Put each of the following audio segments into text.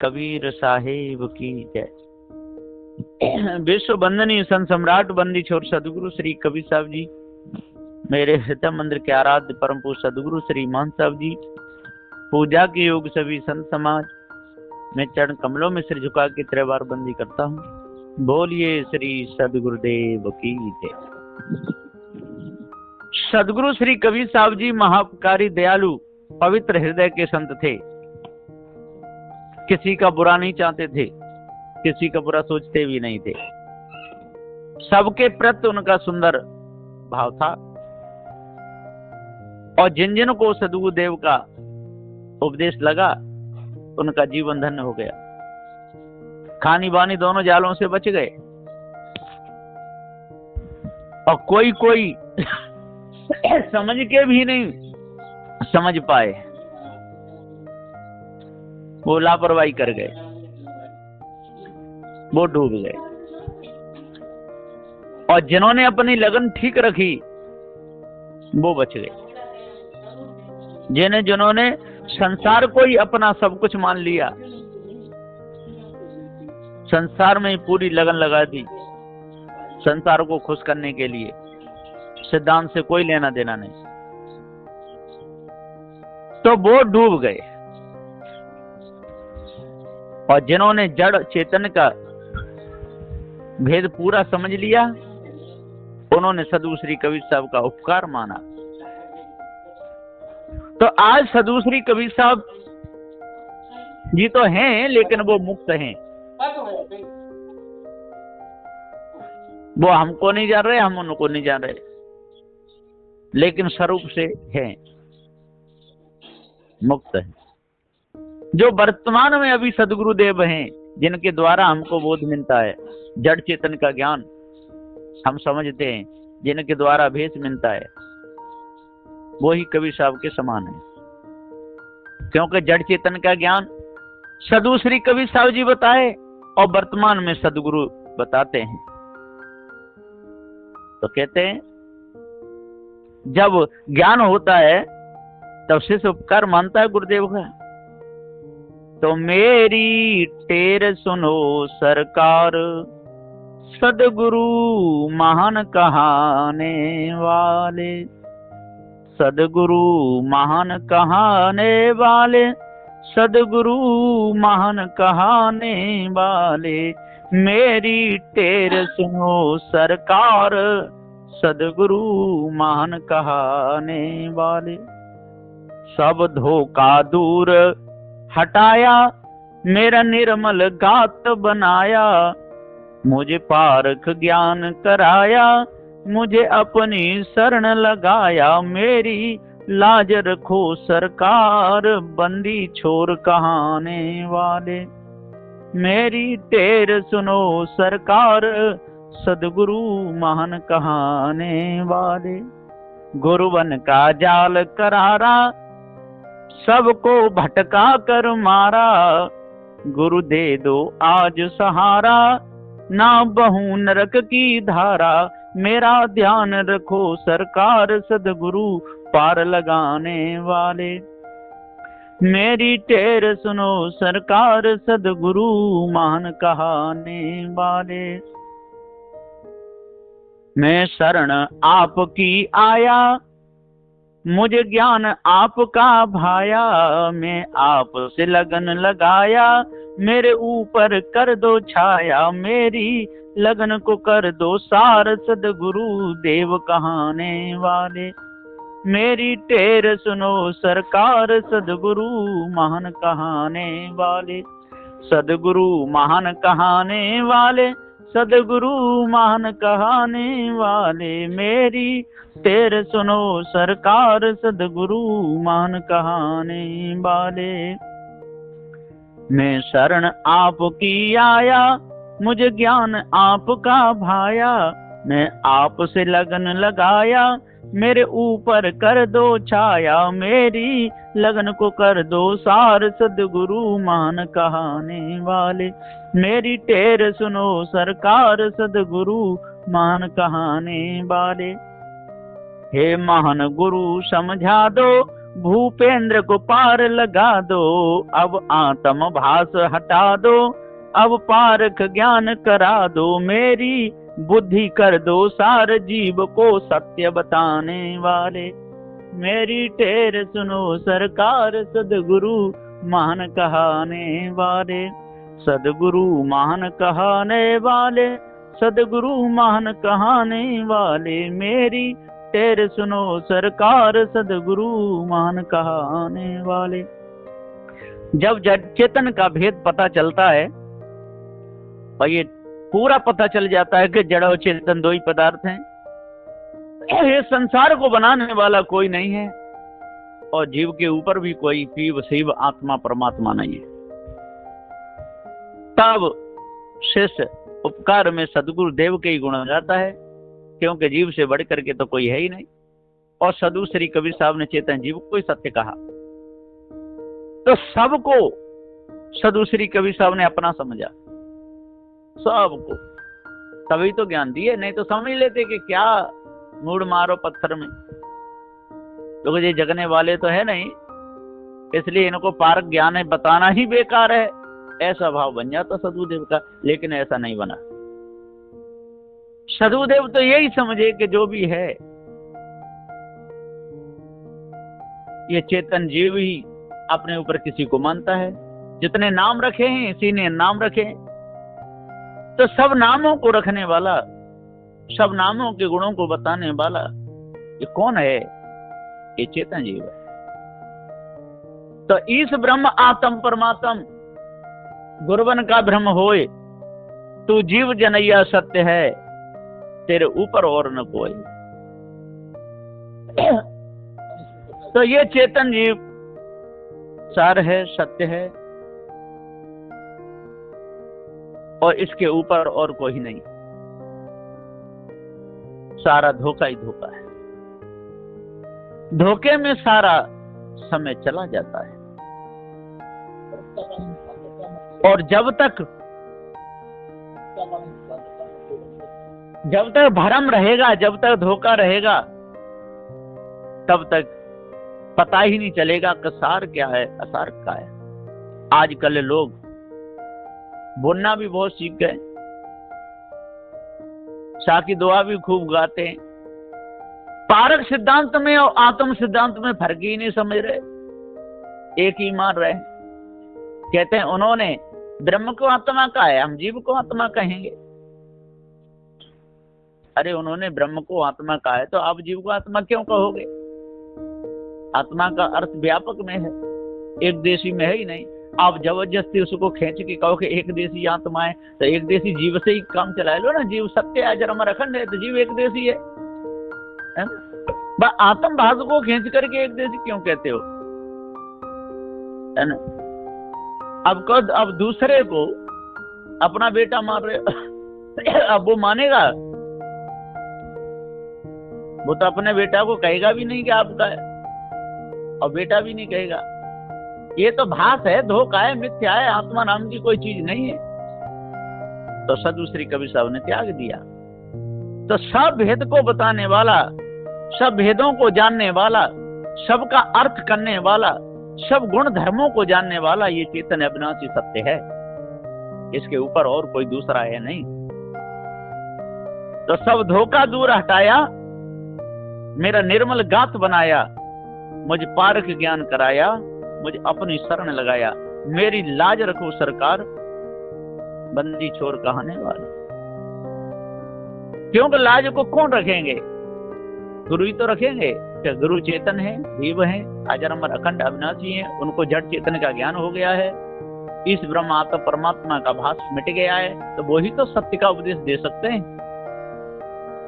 कबीर साहेब की जय। विश्व वंदनीय संत सम्राट बंदी छोर सदगुरु श्री कबीर साहब जी, मेरे हृदय मंदिर के आराध्य परम पूज्य सदगुरु श्री महंत साहब जी, पूजा के योग सभी संत समाज, मैं चरण कमलों में सिर झुका के त्रिवार बंदी करता हूँ। बोलिए श्री सदगुरुदेव की जय। सदगुरु श्री कबीर साहब जी महापकारी, दयालु, पवित्र हृदय के संत थे। किसी का बुरा नहीं चाहते थे, किसी का बुरा सोचते भी नहीं थे। सबके प्रति उनका सुंदर भाव था और जिन जिन को सदगुरु देव का उपदेश लगा उनका जीवन धन्य हो गया। खानी बानी दोनों जालों से बच गए और कोई कोई समझ के भी नहीं समझ पाए, वो लापरवाही कर गए, वो डूब गए। और जिन्होंने अपनी लगन ठीक रखी वो बच गए। जिन्होंने संसार को ही अपना सब कुछ मान लिया, संसार में ही पूरी लगन लगा दी, संसार को खुश करने के लिए, सिद्धांत से कोई लेना देना नहीं, तो वो डूब गए। और जिन्होंने जड़ चेतन का भेद पूरा समझ लिया, उन्होंने सदगुरु श्री कबीर साहब का उपकार माना। तो आज सदगुरु श्री कबीर साहब जी तो हैं, लेकिन वो मुक्त हैं। वो हमको नहीं जान रहे, हम उनको नहीं जान रहे, लेकिन स्वरूप से हैं, मुक्त हैं। जो वर्तमान में अभी सदगुरु देव हैं, जिनके द्वारा हमको बोध मिलता है, जड़ चेतन का ज्ञान हम समझते हैं, जिनके द्वारा भेद मिलता है, वो ही कबीर साहब के समान है। क्योंकि जड़ चेतन का ज्ञान सदगुरु श्री कबीर साहब जी बताए और वर्तमान में सदगुरु बताते हैं। तो कहते हैं जब ज्ञान होता है तब शिष्य उपकार मानता है गुरुदेव का। तो मेरी टेर सुनो सरकार, सदगुरु महान कहाने वाले, सदगुरु महान कहाने वाले, सदगुरु महान कहाने वाले, मेरी टेर सुनो सरकार, सदगुरु महान कहाने वाले। सब धोखा दूर हटाया, मेरा निर्मल गात बनाया, मुझे पारख ज्ञान कराया, मुझे अपनी शरण लगाया, मेरी लाज रखो सरकार, बंदी छोर कहाने वाले, मेरी टेर सुनो सरकार, सदगुरु महान कहाने वाले। गुरुवन का जाल करारा, सबको भटका कर मारा, गुरु दे दो आज सहारा, ना बहू नरक की धारा, मेरा ध्यान रखो सरकार, सदगुरु पार लगाने वाले, मेरी टेर सुनो सरकार, सदगुरु महान कहाने वाले। मैं शरण आपकी आया, मुझे ज्ञान आपका भाया, मैं आप से लगन लगाया, मेरे ऊपर कर दो छाया, मेरी लगन को कर दो सार, सदगुरु देव कहाने वाले, मेरी टेर सुनो सरकार, सदगुरु महान कहाने वाले, सदगुरु महान कहाने वाले, सदगुरु महान कहाने वाले, मेरी टेर सुनो सरकार, सदगुरु महान कहाने वाले। मैं शरण आपकी आया, मुझे ज्ञान आपका भाया, मैं आप से लगन लगाया, मेरे ऊपर कर दो छाया, मेरी लगन को कर दो सार, सदगुरु महान कहाने वाले, मेरी टेर सुनो सरकार, सदगुरु महान कहाने वाले। हे महान गुरु समझा दो, भूपेंद्र को पार लगा दो, अब आत्म भास हटा दो, अब पारख ज्ञान करा दो, मेरी बुद्धि कर दो सार, जीव को सत्य बताने वाले। मेरी टेर सुनो सरकार, सदगुरु महान कहाने वाले, सदगुरु महान कहाने वाले, सदगुरु महान कहाने वाले। मेरी टेर सुनो सरकार, सदगुरु महान कहाने वाले। जब जड़ चेतन का भेद पता चलता है और ये पूरा पता चल जाता है कि जड़ और चेतन दो ही पदार्थ हैं, ये संसार को बनाने वाला कोई नहीं है और जीव के ऊपर भी कोई जीव शिव आत्मा परमात्मा नहीं है, तब शिष्य उपकार में सदगुरु देव के ही गुण गाता है, क्योंकि जीव से बढ़ करके तो कोई है ही नहीं। और सदु श्री कबीर साहब ने चेतन जीव को ही सत्य कहा, तो सबको सदु श्री कबीर साहब ने अपना समझा, सबको, तभी तो ज्ञान दिए, नहीं तो समझ लेते कि क्या मूड मारो पत्थर में, तो ये जगने वाले तो है नहीं, इसलिए इनको पारक ज्ञान है बताना ही बेकार है, ऐसा भाव बन जाता सदुदेव का। लेकिन ऐसा नहीं बना। सदुदेव तो यही समझे कि जो भी है ये चेतन जीव ही अपने ऊपर किसी को मानता है। जितने नाम रखे हैं इसी ने नाम रखे, तो सब नामों को रखने वाला, सब नामों के गुणों को बताने वाला ये कौन है? ये चेतन जीव है। तो इस ब्रह्म आत्म परमात्म गुरवन का ब्रह्म होए, तू जीव जनैया सत्य है, तेरे ऊपर और न कोई। तो ये चेतन जीव सार है, सत्य है, और इसके ऊपर और कोई नहीं। सारा धोखा ही धोखा है, धोखे में सारा समय चला जाता है। और जब तक भ्रम रहेगा, जब तक धोखा रहेगा, तब तक पता ही नहीं चलेगा कि सार क्या है असार क्या है। आजकल लोग बोलना भी बहुत सीख गए, शाह की दुआ भी खूब गाते हैं, पारक सिद्धांत में और आत्म सिद्धांत में फर्क ही नहीं समझ रहे, एक ही मान रहे। कहते हैं उन्होंने ब्रह्म को आत्मा कहा है, हम जीव को आत्मा कहेंगे। अरे उन्होंने ब्रह्म को आत्मा कहा है तो आप जीव को आत्मा क्यों कहोगे? आत्मा का अर्थ व्यापक में है, एक देशी में है ही नहीं। आप जबरदस्ती उसको खींच के कहो कि एक देशी आत्मा है, तो एक देशी जीव से ही काम चला लो ना। जीव सत्य है, जन्म अखंड है, तो जीव एक देशी है ना? आत्म भाग को खींच करके एक देशी क्यों कहते हो, है ना? अब दूसरे को अपना बेटा मान रहे अब वो मानेगा? वो तो अपने बेटा को कहेगा भी नहीं कि आपका है, और बेटा भी नहीं कहेगा। ये तो भास है, धोखा है, मिथ्या है, आत्मा नाम की कोई चीज नहीं है। तो सदु श्री कबीर साहब ने त्याग दिया। तो सब भेद को बताने वाला, सब भेदों को जानने वाला, सबका अर्थ करने वाला, सब गुण धर्मों को जानने वाला ये चेतन अविनाशी सत्य है, इसके ऊपर और कोई दूसरा है नहीं। तो सब धोखा दूर हटाया, मेरा निर्मल गात बनाया, मुझ पारख ज्ञान कराया, मुझ अपनी शरण लगाया, मेरी लाज रखो सरकार, बंदी छोर कहाने वाले। क्योंकि लाज को कौन रखेंगे? गुरु ही तो रखेंगे। क्या गुरु चेतन है, जीव है, अजर अखंड अविनाशी है, उनको जड़ चेतन का ज्ञान हो गया है, इस ब्रह्म आत्मा परमात्मा का भास मिट गया है, तो वही तो सत्य का उपदेश दे सकते हैं।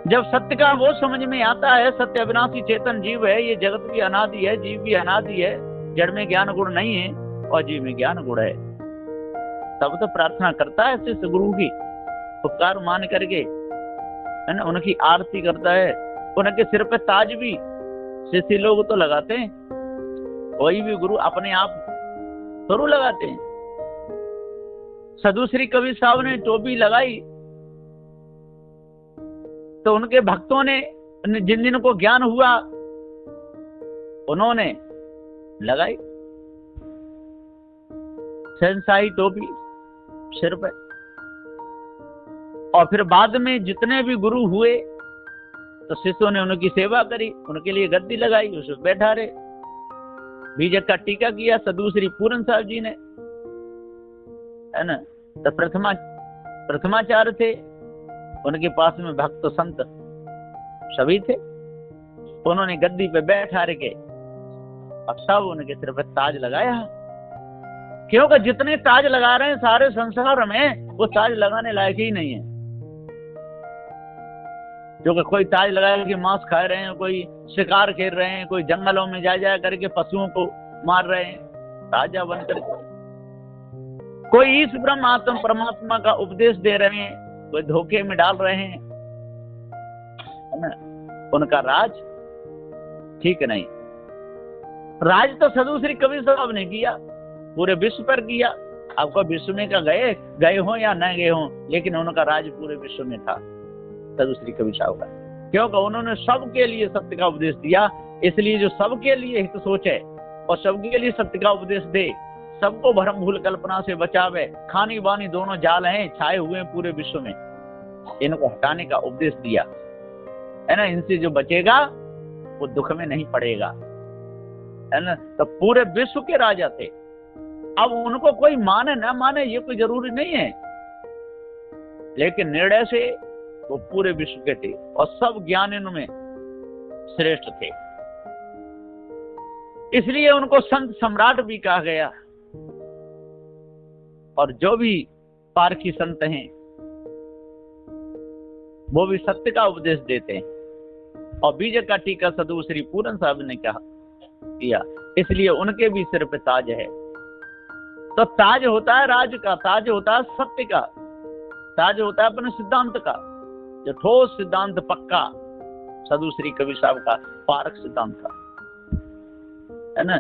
जब सत्य का वो समझ में आता है, सत्य अविनाशी चेतन जीव है, ये जगत भी अनादि है, जीव भी अनादि है, जड़ में ज्ञान गुण नहीं है और जीव में ज्ञान गुण है, तब तो प्रार्थना करता है शिष्य गुरु की उपकार मान करके, है ना? उनकी आरती करता है, उनके सिर पे ताज भी शिष्य लोग तो लगाते हैं, कोई भी गुरु अपने आप जरूर लगाते हैं। सदु श्री कबीर साहब ने टोपी लगाई तो उनके भक्तों ने, जिन जिनको ज्ञान हुआ, उन्होंने लगाई, शहंशाही टोपी सिर पे। और फिर बाद में जितने भी गुरु हुए तो शिष्यों ने उनकी सेवा करी, उनके लिए गद्दी लगाई, उसमें बैठा रहे। बीजक का टीका किया सदगुरु श्री पूरन साहब जी ने, है ना। तो प्रथमाचार्य थे, उनके पास में भक्त संत सभी थे। उन्होंने गद्दी पे बैठा रखे और सब उनके सिर पर ताज लगाया, क्योंकि जितने ताज लगा रहे हैं सारे संसार में वो ताज लगाने लायक ही नहीं है। जो कि कोई ताज लगा के मांस खा रहे हैं, कोई शिकार खेल रहे हैं, कोई जंगलों में जा करके पशुओं को मार रहे हैं राजा बनकर, कोई इस ब्रह्म आत्म परमात्मा का उपदेश दे रहे हैं, कोई धोखे में डाल रहे हैं, है ना। उनका राज ठीक नहीं। राज तो सदगुरु श्री कबीर साहब ने किया, पूरे विश्व पर किया। आपको विश्व में का गए हो या न गए हो, लेकिन उनका राज पूरे विश्व में था सदगुरु श्री कबीर साहब का, क्योंकि उन्होंने सबके लिए सत्य का उपदेश दिया। इसलिए जो सबके लिए हित सोचे और सबके लिए सत्य का उपदेश दे, सबको भ्रम भूल कल्पना से बचावे, खानी बानी दोनों जाल हैं छाए हुए पूरे विश्व में, इनको हटाने का उपदेश दिया, है ना। इनसे जो बचेगा वो दुख में नहीं पड़ेगा, है ना। तो पूरे विश्व के राजा थे। अब उनको कोई माने ना माने ये कोई जरूरी नहीं है, लेकिन निर्णय से वो पूरे विश्व के थे और सब ज्ञानियों में श्रेष्ठ थे। इसलिए उनको संत सम्राट भी कहा गया। और जो भी पारखी संत हैं वो भी सत्य का उपदेश देते हैं। और बीजक का टीका सदगुरु श्री पूरन साहब ने किया, इसलिए उनके भी सिर पे ताज है। तो ताज होता है राज का, ताज होता है सत्य का, ताज होता है अपने सिद्धांत का, जो ठोस सिद्धांत पक्का सदगुरु श्री कबीर साहब का पारक सिद्धांत था, है ना।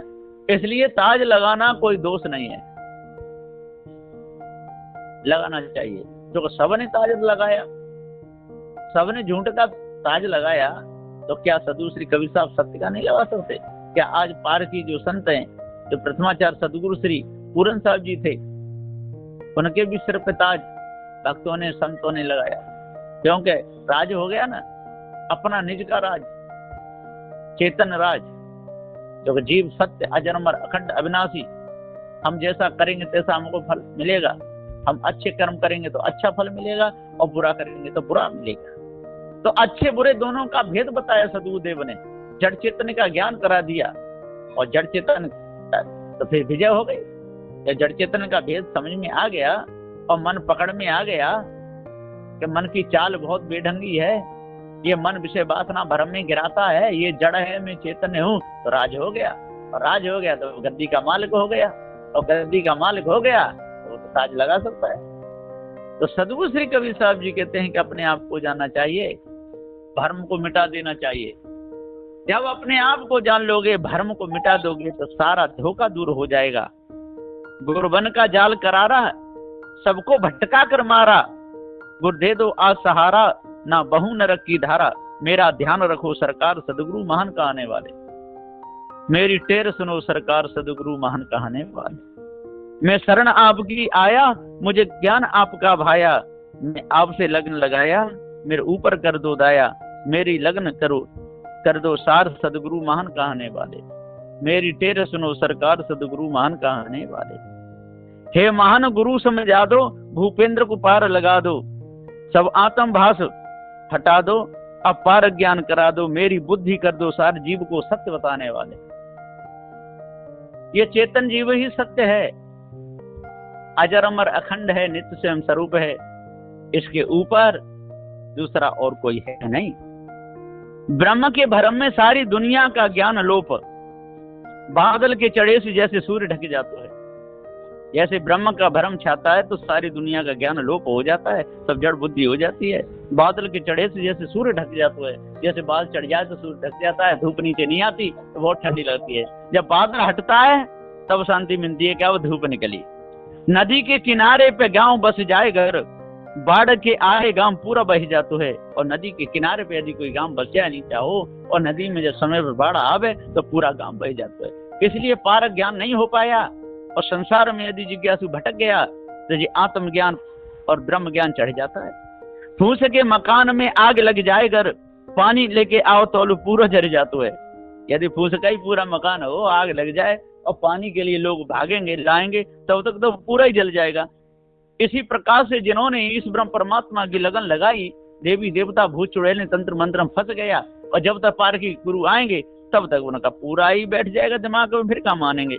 इसलिए ताज लगाना कोई दोष नहीं है, लगाना चाहिए। जो सबने ताज लगाया, सबने झूठ का ताज लगाया, तो क्या सदगुरु श्री कबीर साहब सत्य का नहीं लगा सकते? क्या आज पारखी जो संत हैं, जो प्रथमाचार्य सदगुरु श्री पूरन साहब जी थे, उनके भी सिर पे ताज भक्तों ने संतों ने लगाया, क्योंकि राज हो गया ना, अपना निज का राज, चेतन राज, जो जीव सत्य अजन्मर अखंड अविनाशी। हम जैसा करेंगे तैसा हमको फल मिलेगा। हम अच्छे कर्म करेंगे तो अच्छा फल मिलेगा और बुरा करेंगे तो बुरा मिलेगा। तो अच्छे बुरे दोनों का भेद बताया सदगुरुदेव ने, जड़ चेतन का ज्ञान करा दिया। और जड़ चेतन तो फिर विजय हो गई। जब जड़ चेतन का भेद समझ में आ गया और मन पकड़ में आ गया कि मन की चाल बहुत बेढंगी है, ये मन विषय वासना भ्रम में गिराता है, ये जड़ है मैं चेतन हूँ, तो राज हो गया। और राज हो गया तो गद्दी का मालिक हो गया, और गद्दी का मालिक हो गया तो ताज लगा सकता है। तो सदगुरु श्री कबीर साहब जी कहते हैं कि अपने आप को जानना चाहिए, भ्रम को मिटा देना चाहिए। जब अपने आप को जान लोगे, भ्रम को मिटा दोगे, तो सारा धोखा दूर हो जाएगा। गुरबन का जाल करारा, सबको भटका कर मारा, गुर दे दो आज सहारा, ना बहु नरक की धारा, मेरा ध्यान रखो सरकार सदगुरु महान कहने वाले, मेरी टेर सुनो सरकार सदगुरु महान कहने वाले। मैं शरण आपकी आया, मुझे ज्ञान आपका भाया, मैं आपसे लगन लगाया, मेरे ऊपर कर दो दाया, मेरी लगन कर दो सार सदगुरु महान कहने वाले, मेरी टेर सुनो सरकार सदगुरु महान कहने वाले। हे महान गुरु समझा दो, भूपेंद्र को पार लगा दो, सब आत्म भास हटा दो, अब पार ज्ञान करा दो, मेरी बुद्धि कर दो सारे जीव को सत्य बताने वाले। ये चेतन जीव ही सत्य है, अजर अमर अखंड है, नित्य स्वयं स्वरूप है, इसके ऊपर दूसरा और कोई है नहीं। ब्रह्म के भ्रम में सारी दुनिया का ज्ञान लोप, बादल के चढ़े से जैसे सूर्य ढक जाता है, जैसे ब्रह्म का भ्रम छाता है तो सारी दुनिया का ज्ञान लोप हो जाता है, सब जड़ बुद्धि हो जाती है। बादल के चढ़े से जैसे सूर्य ढक जाता है, जैसे बादल चढ़ जाए तो सूर्य ढक जाता है, धूप नीचे नहीं आती तो बहुत ठंडी लगती है। जब बादल हटता है तब शांति मिलती है, क्या वो धूप निकली। नदी के किनारे पे गांव बस जाए घर, बाढ़ के आए गांव पूरा बह जाता है। और नदी के किनारे पे यदि कोई गांव बस जाए नहीं चाहो, और नदी में जब समय पर बाढ़ आवे तो पूरा गांव बह जाता है। इसलिए पारक ज्ञान नहीं हो पाया, और संसार में यदि जिज्ञासु भटक गया तो ये आत्मज्ञान और ब्रह्म ज्ञान चढ़ जाता है। फूस के मकान में आग लग जाए घर, पानी लेके आओ तोलू पूरा जर जातो है। यदि फूस का ही पूरा मकान हो, आग लग जाए और पानी के लिए लोग भागेंगे लाएंगे, तब तक तो पूरा ही जल जाएगा। इसी प्रकार से जिन्होंने इस ब्रह्म परमात्मा की लगन लगाई, देवी देवता भूत चुड़ैल तंत्र मंत्र फंस गया, और जब तक पारकी गुरु आएंगे तब तक उनका पूरा ही बैठ जाएगा दिमाग में, फिर क्या मानेंगे।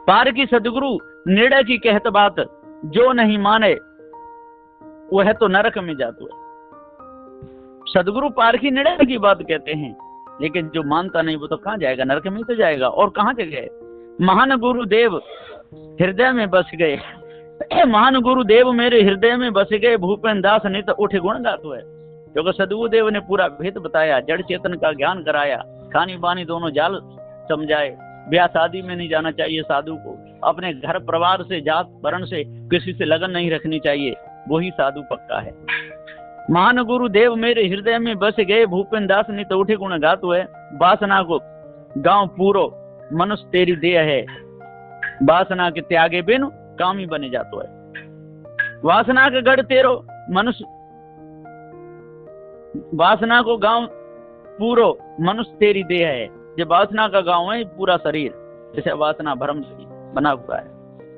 पारकी सदगुरु निर्णय की कहत बात, जो नहीं माने वह तो नरक में जातो है। सदगुरु पारकी निर्णय की बात कहते हैं, लेकिन जो मानता नहीं वो तो कहाँ जाएगा, नरक में तो जाएगा, और कहाँ जगह। महान गुरुदेव हृदय में बस गए, महान गुरुदेव मेरे हृदय में बस गए, भूपेन दास ने तो उठे गुण गातो है। क्योंकि सदगुरुदेव ने पूरा भेद बताया, जड़ चेतन का ज्ञान कराया, खानी बानी दोनों जाल समझाए। ब्याह शादी में नहीं जाना चाहिए साधु को, अपने घर परिवार से जात वर्ण से किसी से लगन नहीं रखनी चाहिए, वही साधु पक्का है। महान गुरुदेव मेरे हृदय में बस गए, भूपेन दास ने तो उठे गुण गातो है। वासना को गांव पूरो मनुष्य तेरी देह है, वासना के त्यागे बिन कामी बने जातो है। वासना के गढ़ तेरो मनुष्य, वासना को गांव पूरो मनुष्य तेरी देह है। जो वासना का गांव है पूरा शरीर, जैसे वासना भ्रम से बना हुआ है।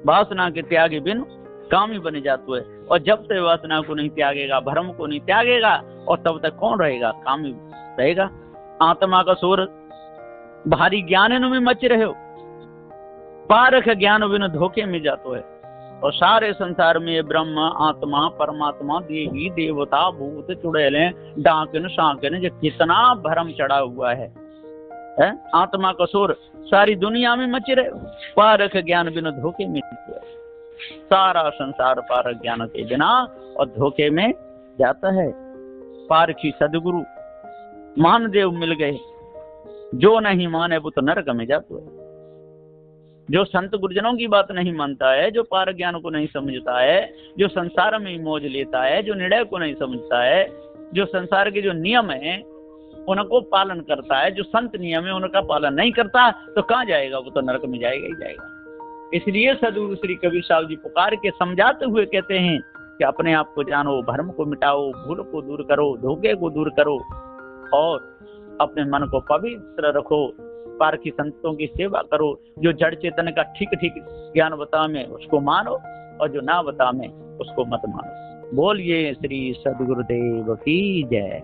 वासना के त्यागे बिन कामी बने जातो है, और जब तक वासना को नहीं त्यागेगा, भ्रम को नहीं त्यागेगा, और तब तक कौन रहेगा, कामी रहेगा। आत्मा का शोर भारी ज्ञान में मच रहे हो, पारख ज्ञान बिन धोखे में जातो है। और सारे संसार में ब्रह्म आत्मा परमात्मा देवी देवता भूत चुड़ैलें डाकिन शाकिन जो कितना भ्रम चढ़ा हुआ है। आत्मा का शोर सारी दुनिया में मच रहे, पारख ज्ञान बिना धोखे में जातो है। सारा संसार पारख ज्ञान के बिना और धोखे में जाता है। पारखी सदगुरु मानदेव मिल गए, जो नहीं माने वो तो नरक में जातो है। जो संत गुरुजनों की बात नहीं मानता है, जो पार ज्ञान को नहीं समझता है, जो संसार में मौज लेता है, जो निर्णय को नहीं समझता है, जो संसार के जो नियम है उनको पालन करता है, जो संत नियम है उनका पालन नहीं करता, तो कहाँ जाएगा, वो तो नरक में जाएगा ही जाएगा। इसलिए सदगुरु श्री कबीर साहब जी पुकार के समझाते हुए कहते हैं कि अपने आप को जानो, भ्रम को मिटाओ, भूल को दूर करो, धोखे को दूर करो, और अपने मन को पवित्र रखो, पारखी संतों की सेवा करो। जो जड़ चेतन का ठीक ठीक ज्ञान बता में उसको मानो, और जो ना बता में उसको मत मानो। बोलिए श्री सदगुरुदेव की जय।